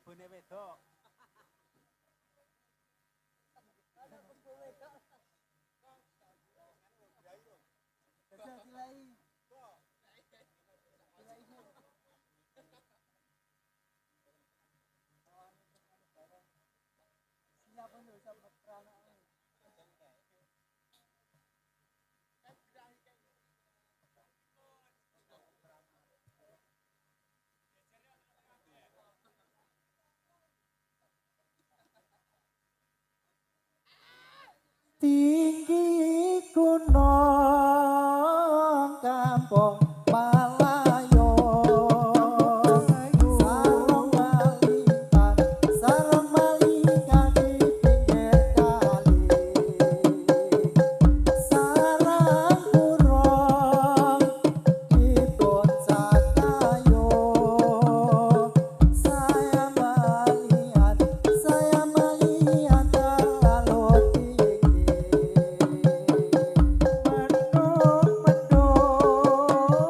Bone wedok. Silai. Siapa nih siapa perang? Tinggi gunung kampung Malayo sarang malikan di pinggir kali sarang burung di puncak kayu saya melihat terlalu tinggi mendung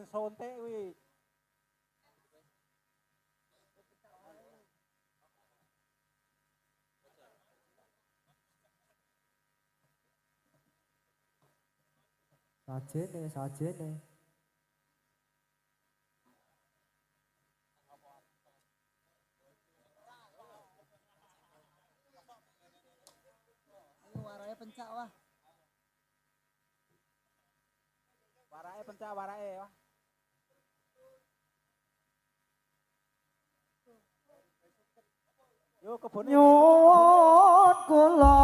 Jangan sontek wi. Sajene, sajene. Ayo waraya pencak wah. Warake pencak warake wah. Yo kebone Nyuwun kula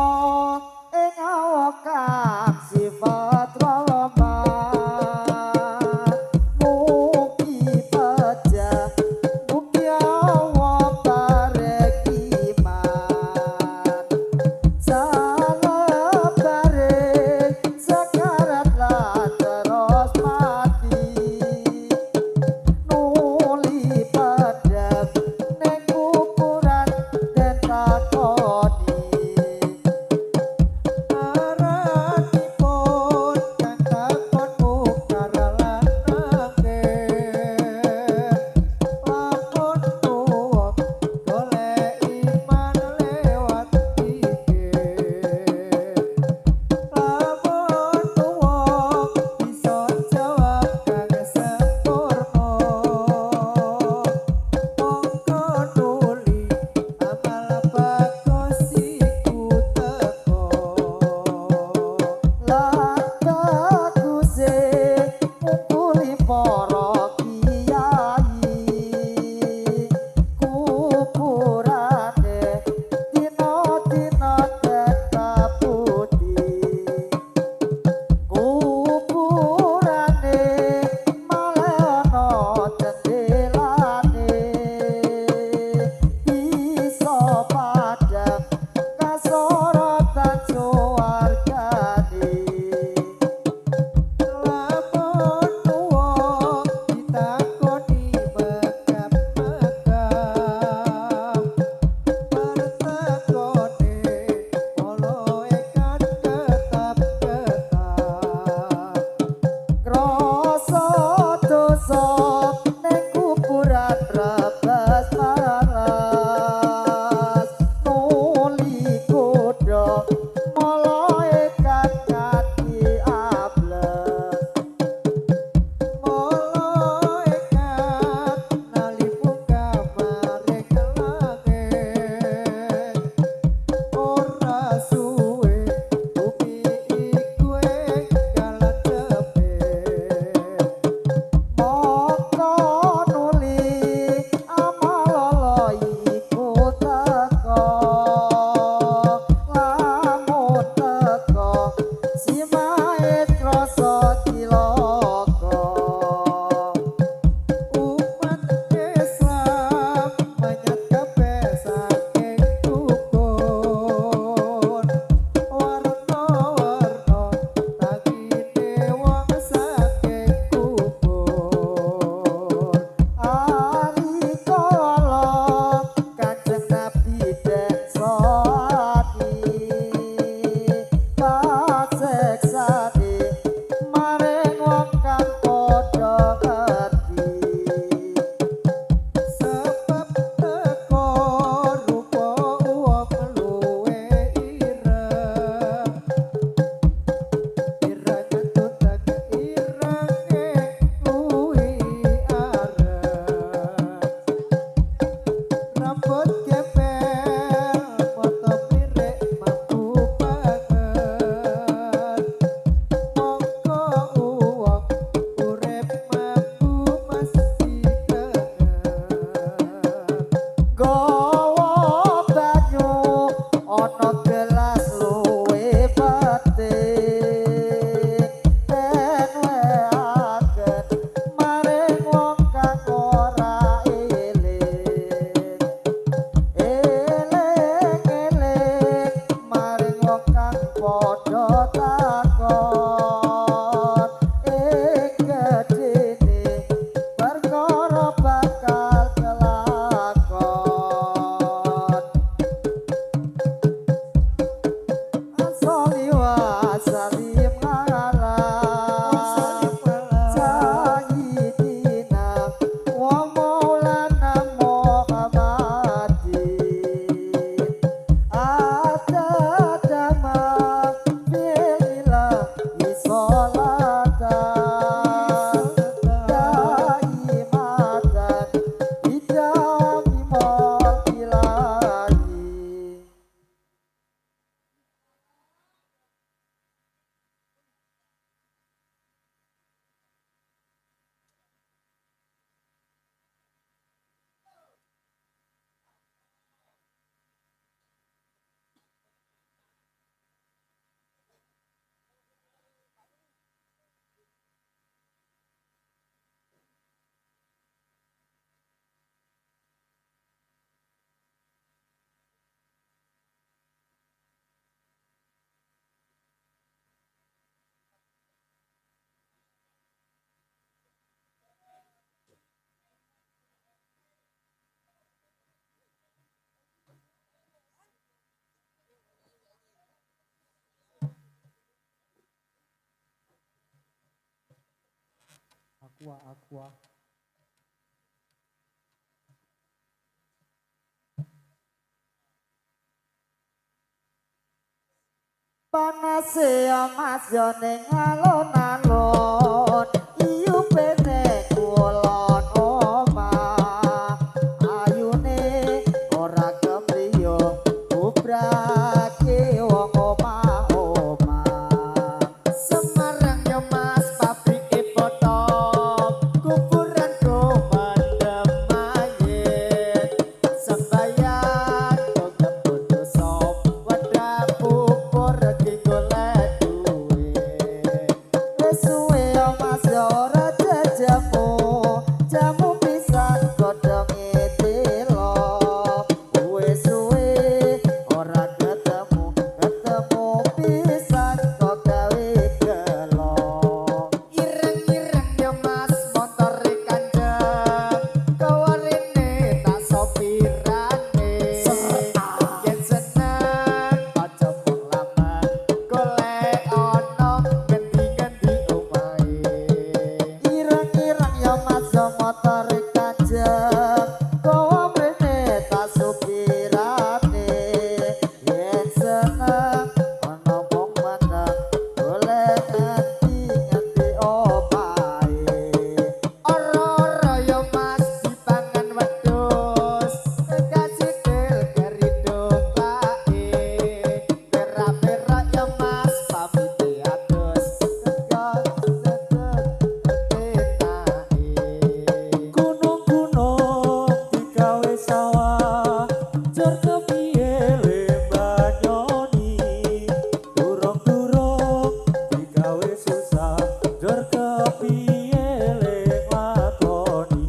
ing awak kang sifat rahmat mugi pejah mugi Allah bareki iman salam barek sekarat lan terus mati nuli padam ning kuburan den takoni aranipun aqua. Panas ya mas yo ning alon-alon iyupe nek kulon omah ayune ora kepriyo bubrake wong omah-omah Semarang yo mas pabrike potong kuburan mendem mayit sembayang kok keputus sop wadah bubur golek duit wis suwe yo mas yo ora jajamu jamu pisan godhonge telo wis suwe ora ketemu pisan kok gawe gelo ireng-ireng yo mas motore kanjeng kawarene tak sopirane yen seneng aja mung lamar golek ono ngendi-ngendi omahe ireng-ireng yo mas yo motore kanjeng kowe mrene tak supirane yen seneng ono mung meneng golek ngendi-ngendi omahe ora-ora yo mas dipangan wedhus kasih del keridung lae perak-perak yo mas pamite adus gunung-gunung digawe sawah jur kepiye le banyoni durung-durung digawe susah jur kepiye le nglakoni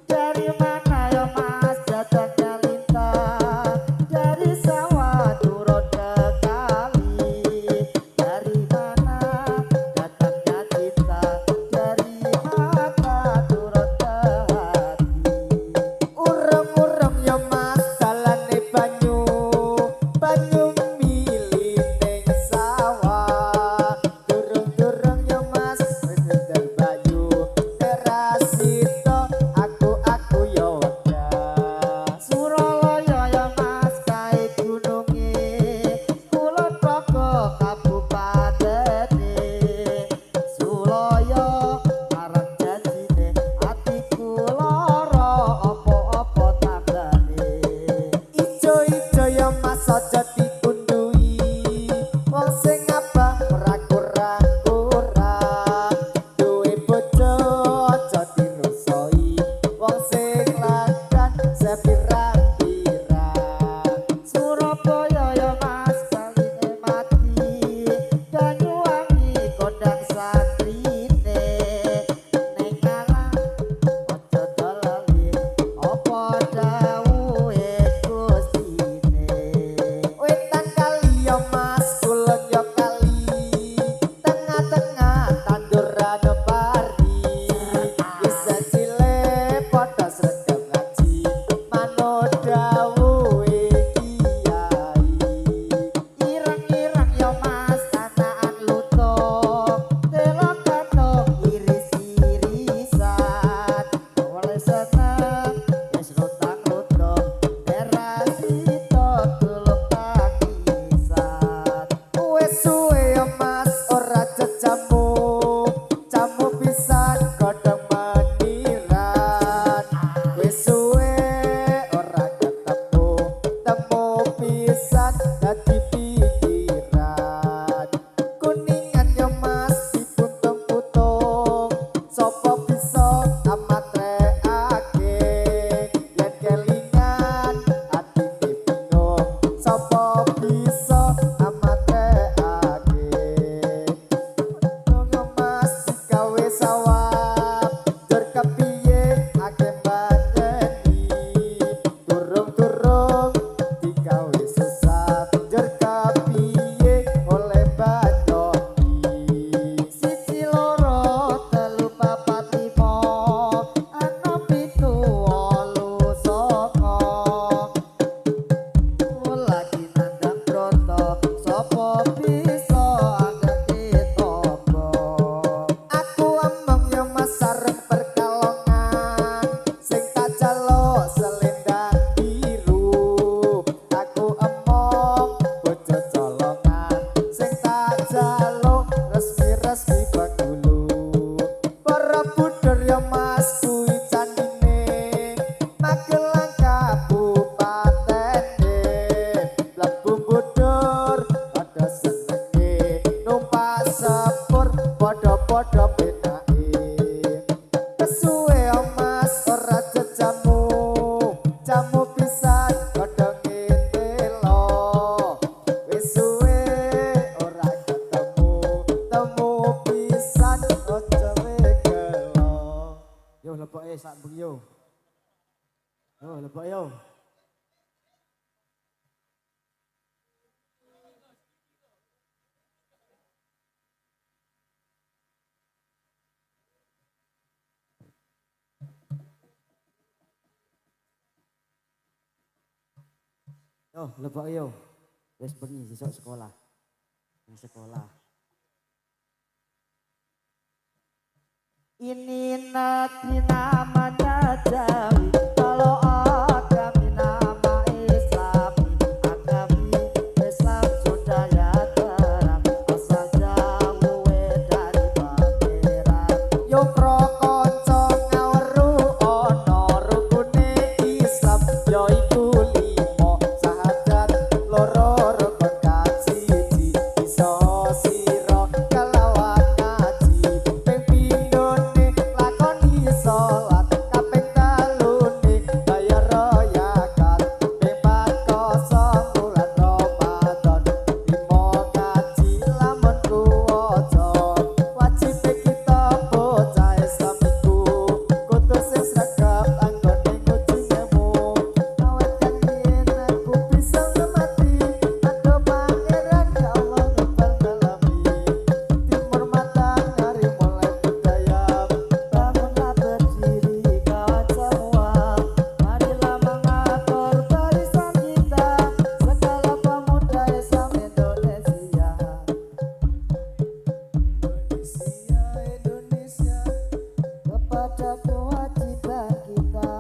dari mana yo mas datangnya lintang dari sawah turun ke kali dari mana datangnya cinta dari mata turun ke hati urem-urem yo mas dalane banyu mili ning sawah durung-durung yo mas wis ndel banyu terasito aku yo wedah Suralaya yo mas kae gununge kulon progo kabupatene Sulaya marang janjine atiku lara apa-apa tanggane ijo-ijo yo mas aja dikundui wong sing abang ora kurang-kurang duwe bojo aja dirusoi wong sing langgan sepirang-pirang Surabaya yo mas kaline mati Banyuwangi kondang santrine ning alang aja dolali apa dawuhe Gustine wetan kali yo mas kulon yo kali tengah-tengah tanduran pari bisa cilik padha sregep ngaji manut dawuhe kiai ireng-ireng yo mas anakan lutung delok katok iris-irisan oleh seneng wis lutang-lutung terasito tulung tangisan wis suwe yo mas ora jejamu jamu pisan godhong meniran wis suwe ora ketemu temu pisan dadi pikiran kuningan yo mas diputung-putung sapa bisa amatreake bengi yo. Oh, lebok yo. Yo, lebok yo. Wis bengi sesuk sekolah. Di sekolah. Ini negeri namanya Jawi. Kalau agami nama Islami, agami Islam sudah ya terang. Asal jauh dari pangeran. Yo pro konco ngaweru ono rukune Islam. Yo iku limo sahadat loro rukun kasiji. Iso siro kalawan ngaji. Ping pindhone lakoni salat. Kaping telune bayar zakat. Ping pat kosong bulan Ramadan. Limo ngaji lamun kuwaca. Wajib kita bocah Islam iku kudu sing sregep anggone ngujungmu. Awet kan yen aku bisa ngemati. Ado pangeran ya Allah Rabbal alamin. Timur matahari mulai berdayap. Bangunlah berdiri kawan semua. Marilah mengatur barisan kita. Segala pemuda Islam Indonesia. Indonesia kepada kewajiban kita.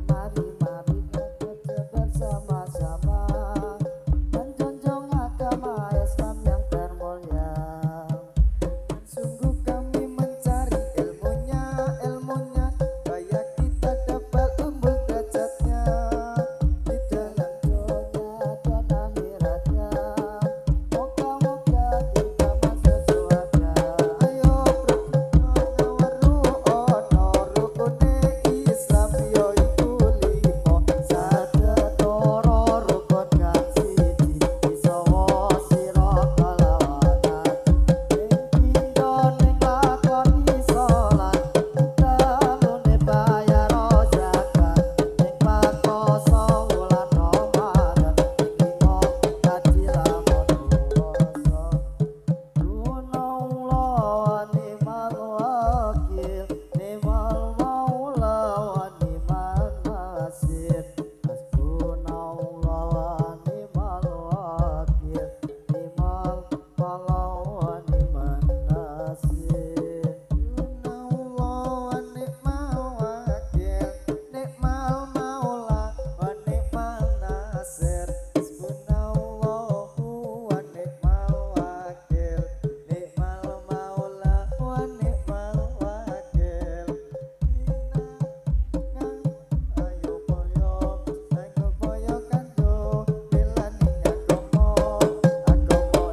Mari bekerja bersama-sama menjunjung agama Islam yang termulia. Sungguh kami mencari ilmunya supaya kita dapat unggul derajatnya di dalam dunia dan akhiratnya. Moga-moga kita masuk surga. Ayo ngaweru ono rukune Islam yo iku limo sadet loro rukun kasiji. Iso sira kalawan pindhone lakoni salat. Telune bayar zakat. Ing pat kosong wulan Ramadan. Limo ngaji lamun puasa. Sunallah ni'mal wakil, ni'mal maula wa ni'mal nasir. Hasbunallah ni'mal wakil, ni'mal maula wa ni'mal nasir. Sunallah ni'mal wakil, ni'mal maula wa ni'mal nasir. Hasbunallahu wa ni'mal wakil, ni'mal maula wa ni'mal wakil. Ayo boyo kanjo belani agama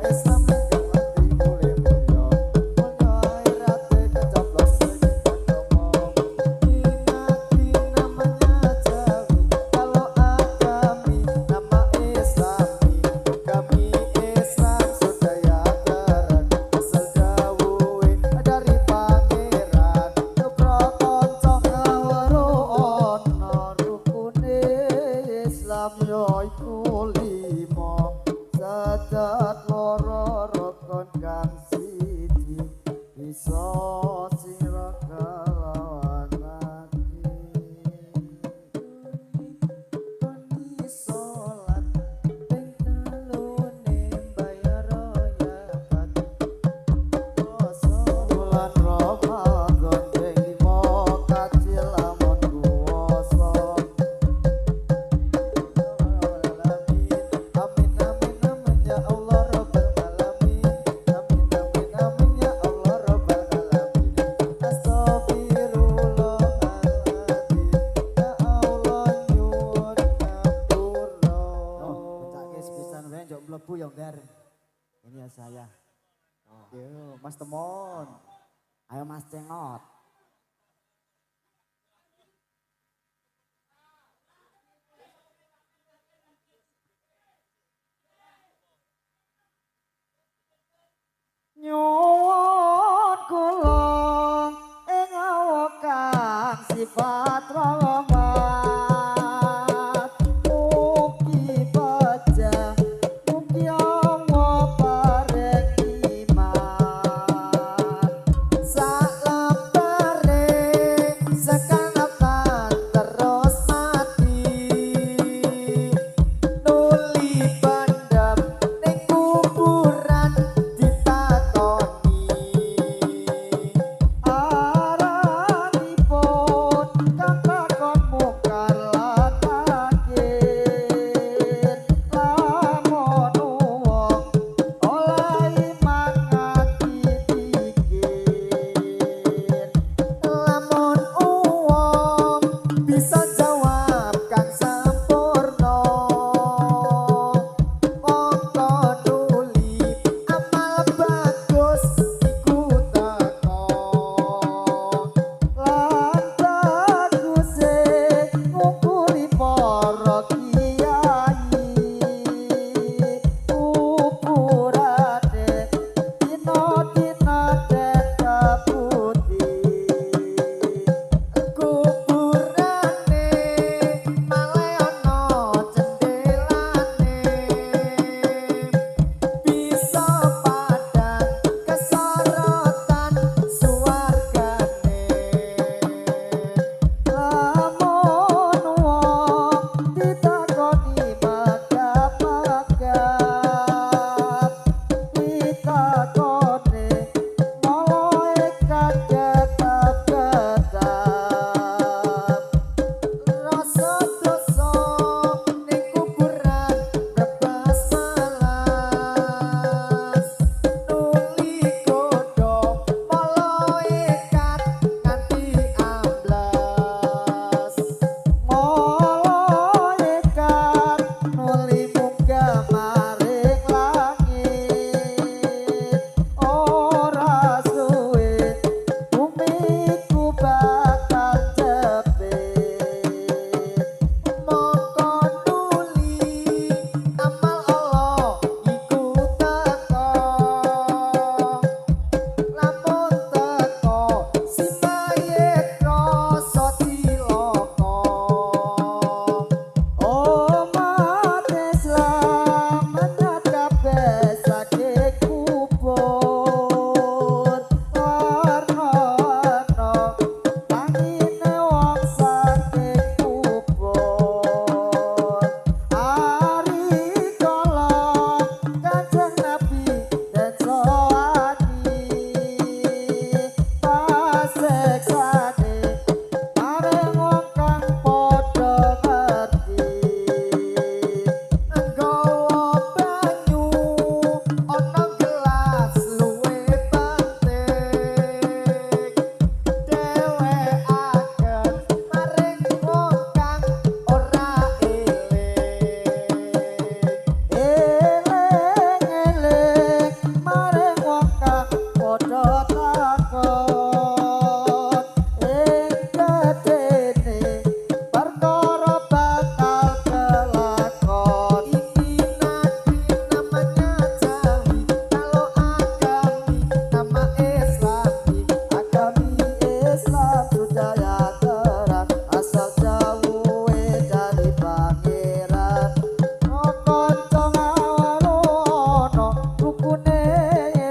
Islam kang mati mulih mulya. Mulya akhirate kecoblos ing agama. Ini namanya Jawi. Kalau agami nama Islami, agami Islam sudah ya terang. Asal jauh dari pangeran. Yo pro konco ngaweru ono rukune Islam yo iku limo sadat loro rukun kang siji. Iso sira kalawan ngaji. Koni salat ping telune bayar zakat. Bulan Ramadan ping limo kaji lamun puasa. Amin amin amin ya Allah Rabbal alamin. Amin amin amin ya Allah Rabbal alamin. Astagfirullahaladzim. Ya Allah nyuwun ngapura. Pecake sepisan wae njok mlebu ya Nggar. Ini ya saya. Yo, Mas Temon. Ayo Mas Cengot. Nyuwun kula ing awak kang sifat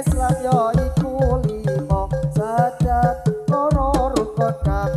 Islam ya iku limo sadat loro rukun kang